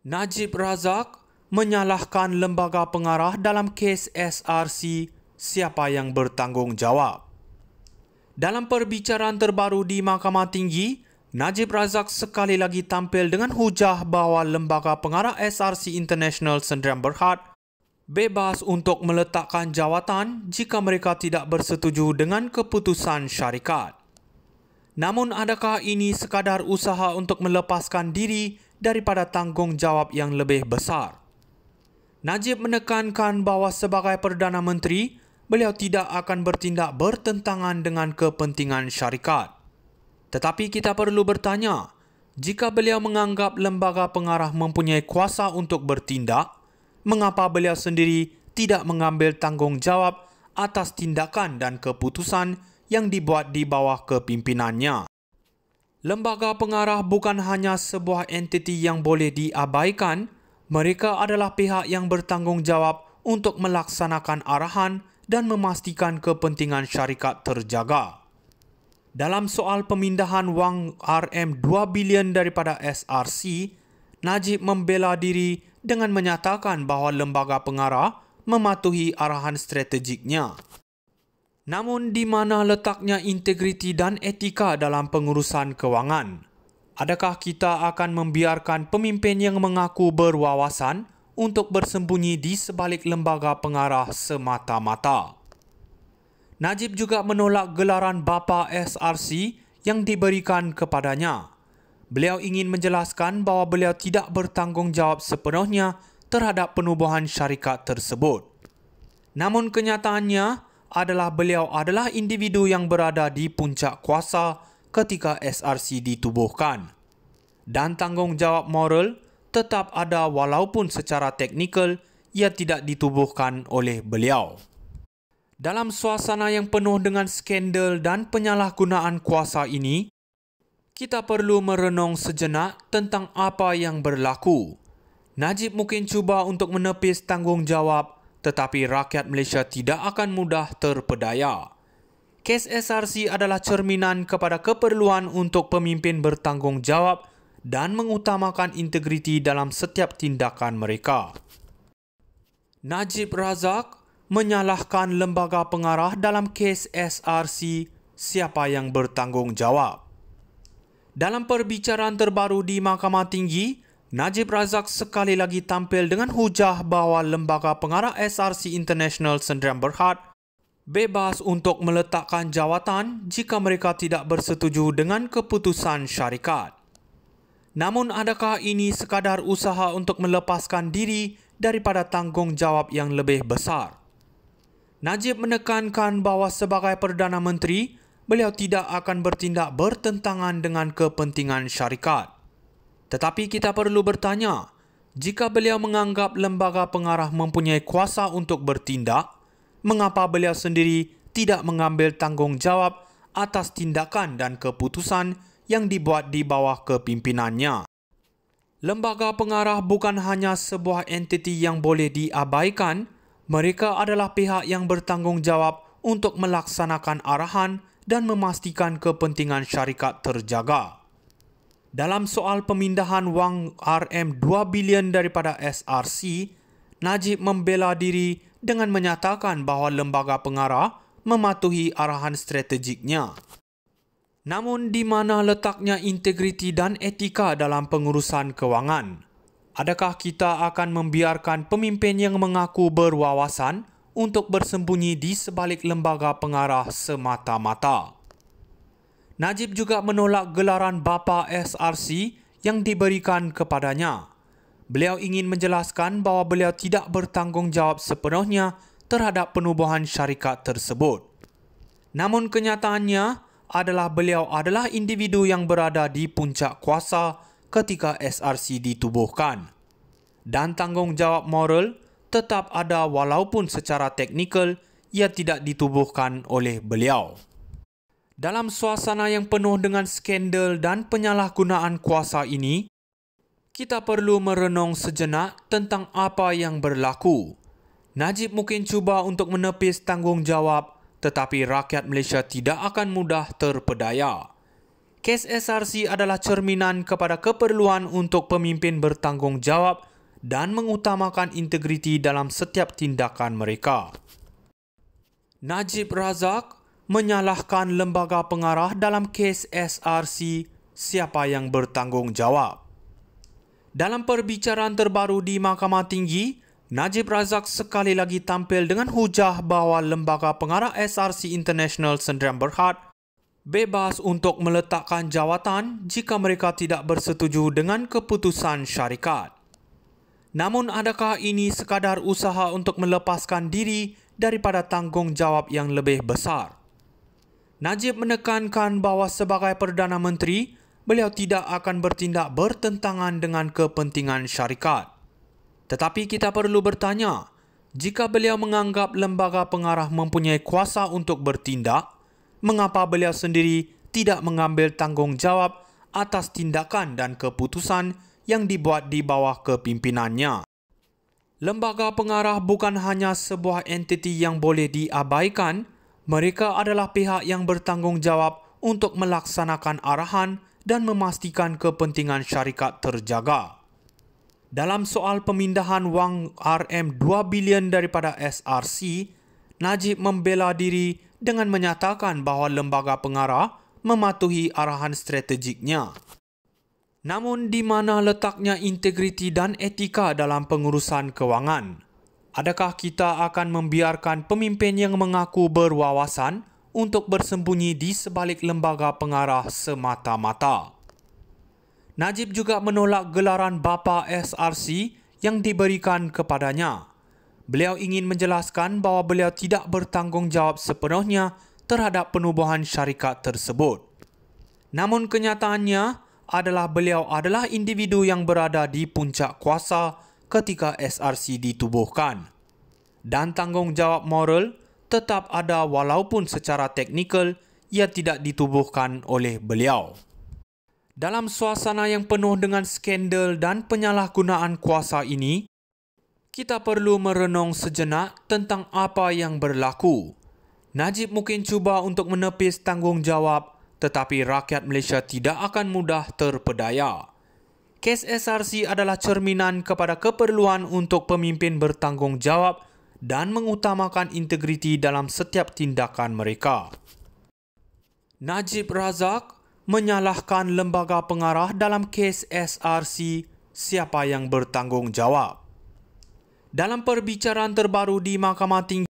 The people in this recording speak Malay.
Najib Razak menyalahkan lembaga pengarah dalam kes SRC, siapa yang bertanggungjawab. Dalam perbicaraan terbaru di Mahkamah Tinggi, Najib Razak sekali lagi tampil dengan hujah bahawa lembaga pengarah SRC International Sdn Bhd bebas untuk meletakkan jawatan jika mereka tidak bersetuju dengan keputusan syarikat. Namun adakah ini sekadar usaha untuk melepaskan diri daripada tanggungjawab yang lebih besar? Najib menekankan bahawa sebagai Perdana Menteri, beliau tidak akan bertindak bertentangan dengan kepentingan syarikat. Tetapi kita perlu bertanya, jika beliau menganggap lembaga pengarah mempunyai kuasa untuk bertindak, mengapa beliau sendiri tidak mengambil tanggungjawab atas tindakan dan keputusan yang dibuat di bawah kepimpinannya? Lembaga pengarah bukan hanya sebuah entiti yang boleh diabaikan, mereka adalah pihak yang bertanggungjawab untuk melaksanakan arahan dan memastikan kepentingan syarikat terjaga. Dalam soal pemindahan wang RM2 bilion daripada SRC, Najib membela diri dengan menyatakan bahawa lembaga pengarah mematuhi arahan strategiknya. Namun di mana letaknya integriti dan etika dalam pengurusan kewangan? Adakah kita akan membiarkan pemimpin yang mengaku berwawasan untuk bersembunyi di sebalik lembaga pengarah semata-mata? Najib juga menolak gelaran Bapa SRC yang diberikan kepadanya. Beliau ingin menjelaskan bahawa beliau tidak bertanggungjawab sepenuhnya terhadap penubuhan syarikat tersebut. Namun kenyataannya adalah beliau adalah individu yang berada di puncak kuasa ketika SRC ditubuhkan. Dan tanggungjawab moral tetap ada walaupun secara teknikal ia tidak ditubuhkan oleh beliau. Dalam suasana yang penuh dengan skandal dan penyalahgunaan kuasa ini, kita perlu merenung sejenak tentang apa yang berlaku. Najib mungkin cuba untuk menepis tanggungjawab, tetapi rakyat Malaysia tidak akan mudah terpedaya. Kes SRC adalah cerminan kepada keperluan untuk pemimpin bertanggungjawab dan mengutamakan integriti dalam setiap tindakan mereka. Najib Razak menyalahkan lembaga pengarah dalam kes SRC, siapa yang bertanggungjawab. Dalam perbicaraan terbaru di Mahkamah Tinggi, Najib Razak sekali lagi tampil dengan hujah bahawa lembaga pengarah SRC International Sdn Bhd bebas untuk meletakkan jawatan jika mereka tidak bersetuju dengan keputusan syarikat. Namun adakah ini sekadar usaha untuk melepaskan diri daripada tanggungjawab yang lebih besar? Najib menekankan bahawa sebagai Perdana Menteri, beliau tidak akan bertindak bertentangan dengan kepentingan syarikat. Tetapi kita perlu bertanya, jika beliau menganggap lembaga pengarah mempunyai kuasa untuk bertindak, mengapa beliau sendiri tidak mengambil tanggungjawab atas tindakan dan keputusan yang dibuat di bawah kepimpinannya? Lembaga pengarah bukan hanya sebuah entiti yang boleh diabaikan, mereka adalah pihak yang bertanggungjawab untuk melaksanakan arahan dan memastikan kepentingan syarikat terjaga. Dalam soal pemindahan wang RM2 bilion daripada SRC, Najib membela diri dengan menyatakan bahawa lembaga pengarah mematuhi arahan strategiknya. Namun di mana letaknya integriti dan etika dalam pengurusan kewangan? Adakah kita akan membiarkan pemimpin yang mengaku berwawasan untuk bersembunyi di sebalik lembaga pengarah semata-mata? Najib juga menolak gelaran Bapa SRC yang diberikan kepadanya. Beliau ingin menjelaskan bahawa beliau tidak bertanggungjawab sepenuhnya terhadap penubuhan syarikat tersebut. Namun kenyataannya adalah beliau adalah individu yang berada di puncak kuasa ketika SRC ditubuhkan. Dan tanggungjawab moral tetap ada walaupun secara teknikal ia tidak ditubuhkan oleh beliau. Dalam suasana yang penuh dengan skandal dan penyalahgunaan kuasa ini, kita perlu merenung sejenak tentang apa yang berlaku. Najib mungkin cuba untuk menepis tanggungjawab, tetapi rakyat Malaysia tidak akan mudah terpedaya. Kes SRC adalah cerminan kepada keperluan untuk pemimpin bertanggung jawab dan mengutamakan integriti dalam setiap tindakan mereka. Najib Razak menyalahkan lembaga pengarah dalam kes SRC siapa yang bertanggung jawab. Dalam perbicaraan terbaru di Mahkamah Tinggi, Najib Razak sekali lagi tampil dengan hujah bahawa lembaga pengarah SRC International Sdn Bhd bebas untuk meletakkan jawatan jika mereka tidak bersetuju dengan keputusan syarikat. Namun adakah ini sekadar usaha untuk melepaskan diri daripada tanggungjawab yang lebih besar? Najib menekankan bahawa sebagai Perdana Menteri, beliau tidak akan bertindak bertentangan dengan kepentingan syarikat. Tetapi kita perlu bertanya, jika beliau menganggap lembaga pengarah mempunyai kuasa untuk bertindak, mengapa beliau sendiri tidak mengambil tanggungjawab atas tindakan dan keputusan yang dibuat di bawah kepimpinannya? Lembaga pengarah bukan hanya sebuah entiti yang boleh diabaikan, mereka adalah pihak yang bertanggungjawab untuk melaksanakan arahan dan memastikan kepentingan syarikat terjaga. Dalam soal pemindahan wang RM2 bilion daripada SRC, Najib membela diri dengan menyatakan bahawa lembaga pengarah mematuhi arahan strategiknya. Namun di mana letaknya integriti dan etika dalam pengurusan kewangan? Adakah kita akan membiarkan pemimpin yang mengaku berwawasan untuk bersembunyi di sebalik lembaga pengarah semata-mata? Najib juga menolak gelaran Bapa SRC yang diberikan kepadanya. Beliau ingin menjelaskan bahawa beliau tidak bertanggungjawab sepenuhnya terhadap penubuhan syarikat tersebut. Namun kenyataannya adalah beliau adalah individu yang berada di puncak kuasa ketika SRC ditubuhkan. Dan tanggungjawab moral tetap ada walaupun secara teknikal ia tidak ditubuhkan oleh beliau. Dalam suasana yang penuh dengan skandal dan penyalahgunaan kuasa ini, kita perlu merenung sejenak tentang apa yang berlaku. Najib mungkin cuba untuk menepis tanggungjawab, tetapi rakyat Malaysia tidak akan mudah terpedaya. Kes SRC adalah cerminan kepada keperluan untuk pemimpin bertanggungjawab dan mengutamakan integriti dalam setiap tindakan mereka. Najib Razak menyalahkan lembaga pengarah dalam kes SRC siapa yang bertanggung jawab. Dalam perbicaraan terbaru di Mahkamah Tinggi,